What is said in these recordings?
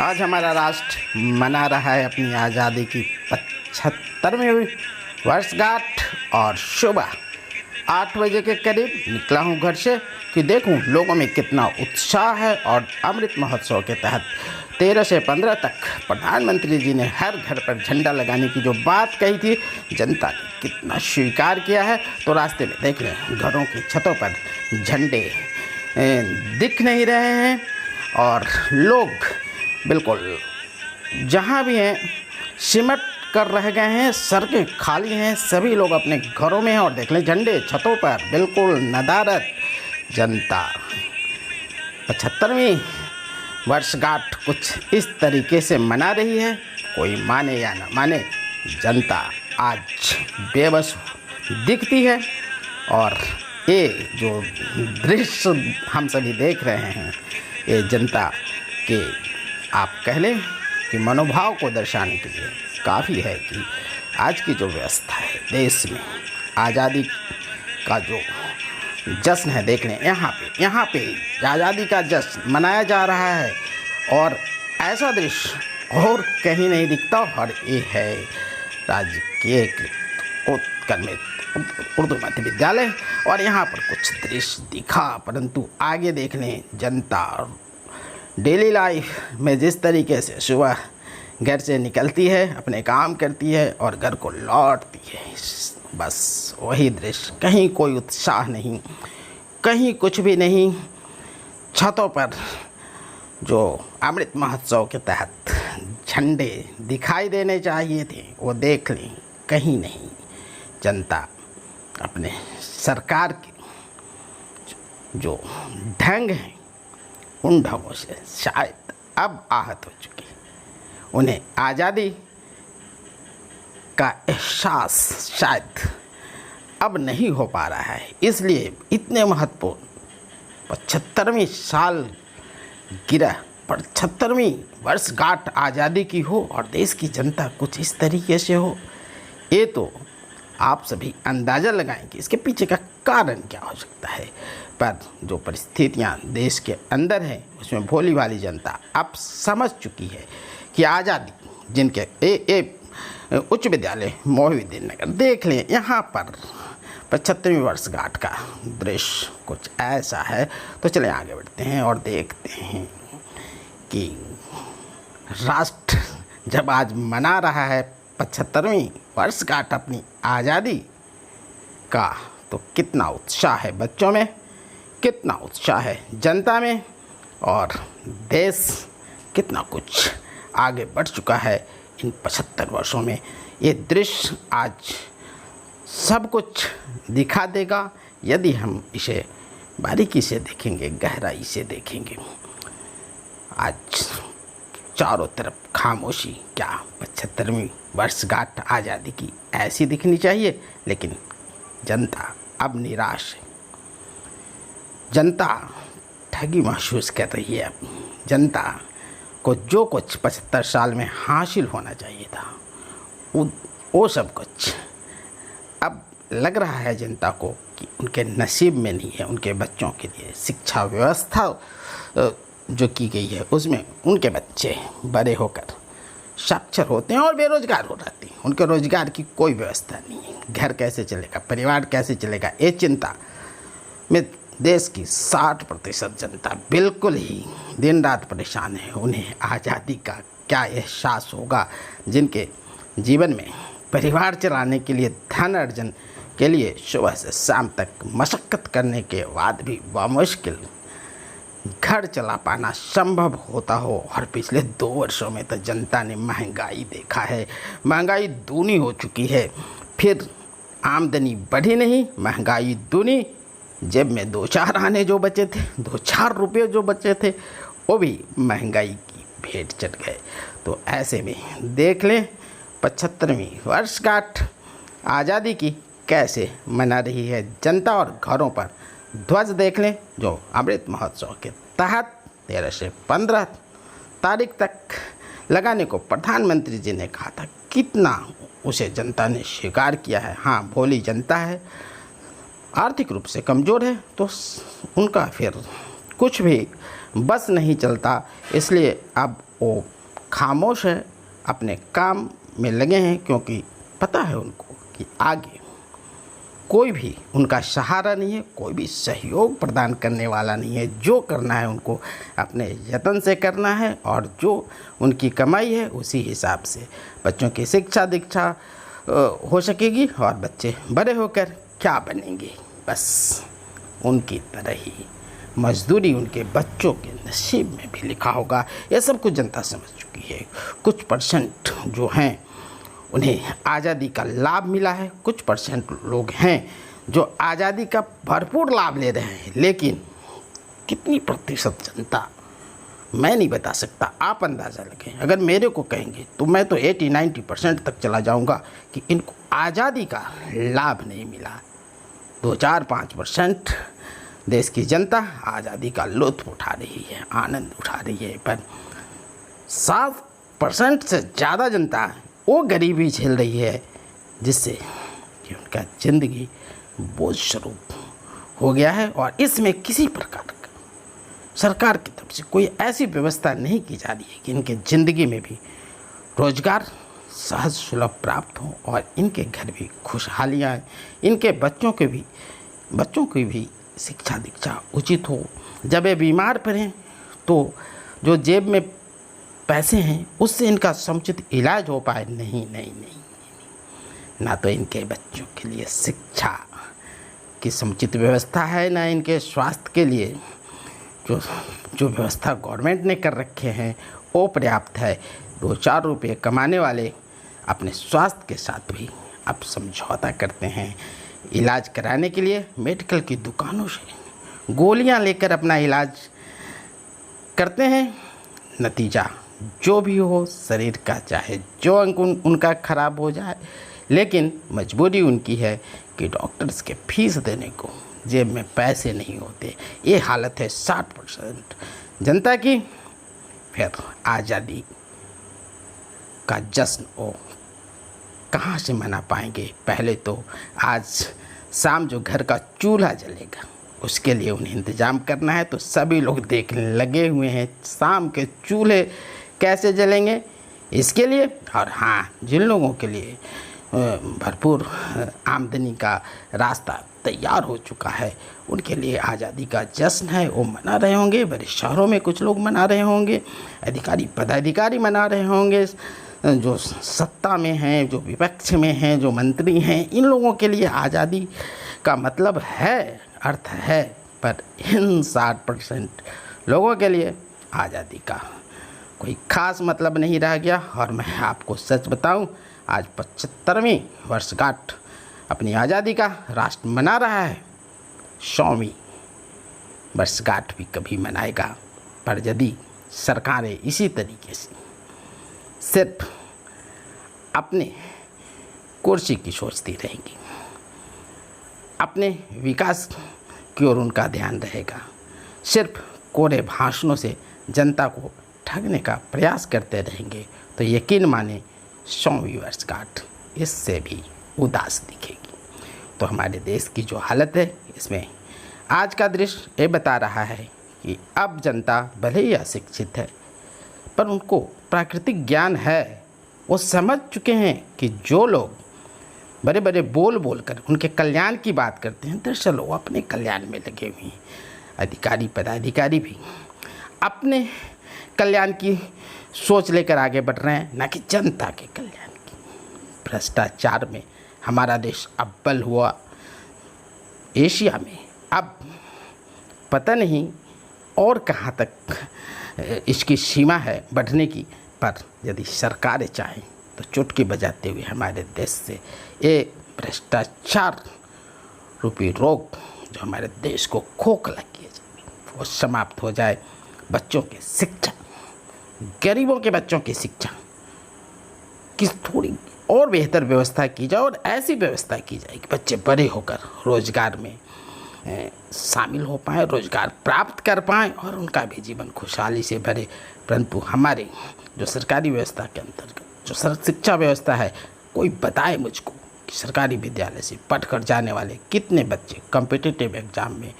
आज हमारा राष्ट्र मना रहा है अपनी आज़ादी की 75वीं वर्षगांठ और सुबह 8 बजे के करीब निकला हूँ घर से कि देखूँ लोगों में कितना उत्साह है। और अमृत महोत्सव के तहत 13 से 15 तक प्रधानमंत्री जी ने हर घर पर झंडा लगाने की जो बात कही थी, जनता ने कितना स्वीकार किया है। तो रास्ते में देख लें, घरों की छतों पर झंडे दिख नहीं रहे हैं और लोग बिल्कुल जहाँ भी हैं सिमट कर रह गए हैं। सड़कें खाली हैं, सभी लोग अपने घरों में हैं और देख लें झंडे छतों पर बिल्कुल नदारद। जनता 75वीं वर्षगांठ कुछ इस तरीके से मना रही है। कोई माने या ना माने, जनता आज बेबस दिखती है। और ये जो दृश्य हम सभी देख रहे हैं, ये जनता के आप कह लें कि मनोभाव को दर्शाने के लिए काफ़ी है कि आज की जो व्यवस्था है देश में, आज़ादी का जो जश्न है, देख लें यहाँ पे आज़ादी का जश्न मनाया जा रहा है। और ऐसा दृश्य और कहीं नहीं दिखता। और ये है राज्य के उत्कर्मित उर्दू मध्य विद्यालय। और यहाँ पर कुछ दृश्य दिखा, परंतु आगे देख लें जनता डेली लाइफ में जिस तरीके से सुबह घर से निकलती है, अपने काम करती है और घर को लौटती है, बस वही दृश्य। कहीं कोई उत्साह नहीं, कहीं कुछ भी नहीं। छतों पर जो अमृत महोत्सव के तहत झंडे दिखाई देने चाहिए थे, वो देख लें, कहीं नहीं। जनता अपने सरकार के जो ढंग हैं, उन ढंगों से शायद अब आहत हो चुकी है। उन्हें आज़ादी का एहसास शायद अब नहीं हो पा रहा है। इसलिए इतने महत्वपूर्ण 75वीं साल गिरह 75वीं वर्षगांठ आज़ादी की हो और देश की जनता कुछ इस तरीके से हो, ये तो आप सभी अंदाज़ा लगाएं कि इसके पीछे का कारण क्या हो सकता है। पर जो परिस्थितियां देश के अंदर हैं, उसमें भोली भाली जनता अब समझ चुकी है कि आज़ादी जिनके उच्च विद्यालय मोहिउद्दीननगर देख लें, यहाँ पर 75वीं वर्षगांठ का दृश्य कुछ ऐसा है। तो चलें आगे बढ़ते हैं और देखते हैं कि राष्ट्र जब आज मना रहा है 75वीं वर्षगांठ अपनी आज़ादी का, तो कितना उत्साह है बच्चों में, कितना उत्साह है जनता में, और देश कितना कुछ आगे बढ़ चुका है इन 75 वर्षों में। ये दृश्य आज सब कुछ दिखा देगा यदि हम इसे बारीकी से देखेंगे, गहराई से देखेंगे। आज चारों तरफ खामोशी, क्या 75वीं वर्षगांठ आज़ादी की ऐसी दिखनी चाहिए, लेकिन जनता अब निराश है। जनता ठगी महसूस कर रही है। जनता को जो कुछ 75 साल में हासिल होना चाहिए था, वो सब कुछ अब लग रहा है जनता को कि उनके नसीब में नहीं है। उनके बच्चों के लिए शिक्षा व्यवस्था जो की गई है, उसमें उनके बच्चे बड़े होकर साक्षर होते हैं और बेरोजगार हो जाते हैं। उनके रोजगार की कोई व्यवस्था नहीं है। घर कैसे चलेगा, परिवार कैसे चलेगा, ये चिंता में देश की 60% जनता बिल्कुल ही दिन रात परेशान है। उन्हें आज़ादी का क्या एहसास होगा, जिनके जीवन में परिवार चलाने के लिए, धन अर्जन के लिए सुबह से शाम तक मशक्क़त करने के बाद भी बामुश्किल घर चला पाना संभव होता हो। और पिछले 2 वर्षों में तो जनता ने महंगाई देखा है, महंगाई दूनी हो चुकी है। फिर आमदनी बढ़ी नहीं, महंगाई दूनी। जेब में 2-4 आने जो बचे थे, 2-4 रुपये जो बचे थे, वो भी महंगाई की भेंट चढ़ गए। तो ऐसे में देख लें 75वीं वर्षगांठ आज़ादी की कैसे मना रही है जनता। और घरों पर ध्वज देख लें जो अमृत महोत्सव के तहत 13 से 15 तारीख तक लगाने को प्रधानमंत्री जी ने कहा था, कितना उसे जनता ने स्वीकार किया है। हाँ, भोली जनता है, आर्थिक रूप से कमज़ोर है, तो उनका फिर कुछ भी बस नहीं चलता। इसलिए अब वो खामोश है, अपने काम में लगे हैं, क्योंकि पता है उनको कि आगे कोई भी उनका सहारा नहीं है, कोई भी सहयोग प्रदान करने वाला नहीं है। जो करना है उनको अपने यत्न से करना है, और जो उनकी कमाई है उसी हिसाब से बच्चों की शिक्षा दीक्षा हो सकेगी, और बच्चे बड़े होकर क्या बनेंगे, बस उनकी तरह ही मजदूरी उनके बच्चों के नसीब में भी लिखा होगा। ये सब कुछ जनता समझ चुकी है। कुछ परसेंट जो हैं उन्हें आज़ादी का लाभ मिला है, कुछ परसेंट लोग हैं जो आज़ादी का भरपूर लाभ ले रहे हैं, लेकिन कितनी प्रतिशत जनता मैं नहीं बता सकता, आप अंदाज़ा लगाएं। अगर मेरे को कहेंगे तो मैं तो 80-90% तक चला जाऊंगा कि इनको आज़ादी का लाभ नहीं मिला। 2-4-5% देश की जनता आज़ादी का लुत्फ़ उठा रही है, आनंद उठा रही है, पर 7% से ज़्यादा जनता वो गरीबी झेल रही है, जिससे कि उनका ज़िंदगी बोझ स्वरूप हो गया है। और इसमें किसी प्रकार का सरकार की तरफ से कोई ऐसी व्यवस्था नहीं की जा रही है कि इनके ज़िंदगी में भी रोज़गार सहज सुलभ प्राप्त हो और इनके घर भी खुशहालियाँ आए, इनके बच्चों की भी शिक्षा दीक्षा उचित हो। जब ये बीमार पड़ें तो जो जेब में पैसे हैं उससे इनका समुचित इलाज हो पाए। नहीं, ना तो इनके बच्चों के लिए शिक्षा की समुचित व्यवस्था है, ना इनके स्वास्थ्य के लिए जो व्यवस्था गवर्नमेंट ने कर रखे हैं वो पर्याप्त है। 2-4 रुपये कमाने वाले अपने स्वास्थ्य के साथ भी अब समझौता करते हैं। इलाज कराने के लिए मेडिकल की दुकानों से गोलियां लेकर अपना इलाज करते हैं। नतीजा जो भी हो, शरीर का चाहे जो अंग उनका खराब हो जाए, लेकिन मजबूरी उनकी है कि डॉक्टर्स के फीस देने को जेब में पैसे नहीं होते। ये हालत है 60% जनता की। फिर आज़ादी का जश्न वो कहाँ से मना पाएंगे। पहले तो आज शाम जो घर का चूल्हा जलेगा उसके लिए उन्हें इंतज़ाम करना है, तो सभी लोग देखने लगे हुए हैं शाम के चूल्हे कैसे जलेंगे इसके लिए। और हाँ, जिन लोगों के लिए भरपूर आमदनी का रास्ता तैयार हो चुका है उनके लिए आज़ादी का जश्न है, वो मना रहे होंगे। बड़े शहरों में कुछ लोग मना रहे होंगे, अधिकारी पदाधिकारी मना रहे होंगे, जो सत्ता में हैं, जो विपक्ष में हैं, जो मंत्री हैं, इन लोगों के लिए आज़ादी का मतलब है, अर्थ है। पर इन 60% लोगों के लिए आज़ादी का कोई ख़ास मतलब नहीं रह गया। और मैं आपको सच बताऊं, आज 75वीं वर्षगांठ अपनी आज़ादी का राष्ट्र मना रहा है। 100वीं वर्षगांठ भी कभी मनाएगा। पर यदि सरकारें इसी तरीके से सिर्फ अपने कुर्सी की सोचती रहेंगी, अपने विकास की ओर उनका ध्यान रहेगा, सिर्फ कोरे भाषणों से जनता को ठगने का प्रयास करते रहेंगे, तो यकीन माने 100वीं वर्षगांठ इससे भी उदास दिखेगी। तो हमारे देश की जो हालत है, इसमें आज का दृश्य ये बता रहा है कि अब जनता भले ही अशिक्षित है, पर उनको प्राकृतिक ज्ञान है। वो समझ चुके हैं कि जो लोग बड़े बड़े बोल कर उनके कल्याण की बात करते हैं, दरअसल वो अपने कल्याण में लगे हुए हैं। अधिकारी पदाधिकारी भी अपने कल्याण की सोच लेकर आगे बढ़ रहे हैं, ना कि जनता के कल्याण की। भ्रष्टाचार में हमारा देश अव्वल हुआ एशिया में। अब पता नहीं और कहाँ तक इसकी सीमा है बढ़ने की, पर यदि सरकारें चाहें तो चुटकी बजाते हुए हमारे देश से ये भ्रष्टाचार रूपी रोग जो हमारे देश को खोखला किए जाए वो समाप्त हो जाए। बच्चों की शिक्षा, गरीबों के बच्चों की शिक्षा की थोड़ी और बेहतर व्यवस्था की जाए, और ऐसी व्यवस्था की जाए कि बच्चे बड़े होकर रोज़गार में शामिल हो पाएँ, रोज़गार प्राप्त कर पाएँ और उनका भी जीवन खुशहाली से भरे। परंतु हमारे जो सरकारी व्यवस्था के अंतर्गत जो शिक्षा व्यवस्था है, कोई बताए मुझको कि सरकारी विद्यालय से पढ़कर जाने वाले कितने बच्चे कॉम्पिटिटिव एग्ज़ाम में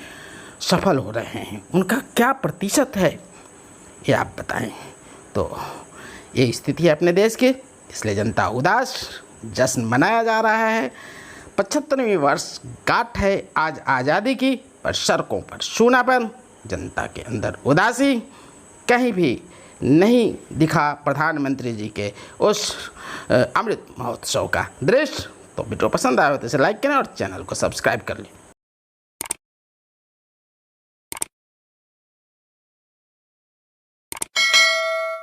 सफल हो रहे हैं, उनका क्या प्रतिशत है, ये आप बताएं। तो ये स्थिति है अपने देश की, इसलिए जनता उदास, जश्न मनाया जा रहा है। 75वीं वर्षगांठ है आज आज़ादी की, पर सड़कों पर सूनापन, जनता के अंदर उदासी, कहीं भी नहीं दिखा प्रधानमंत्री जी के उस अमृत महोत्सव का दृश्य। तो वीडियो पसंद आया हो तो इसे लाइक करें और चैनल को सब्सक्राइब कर लें।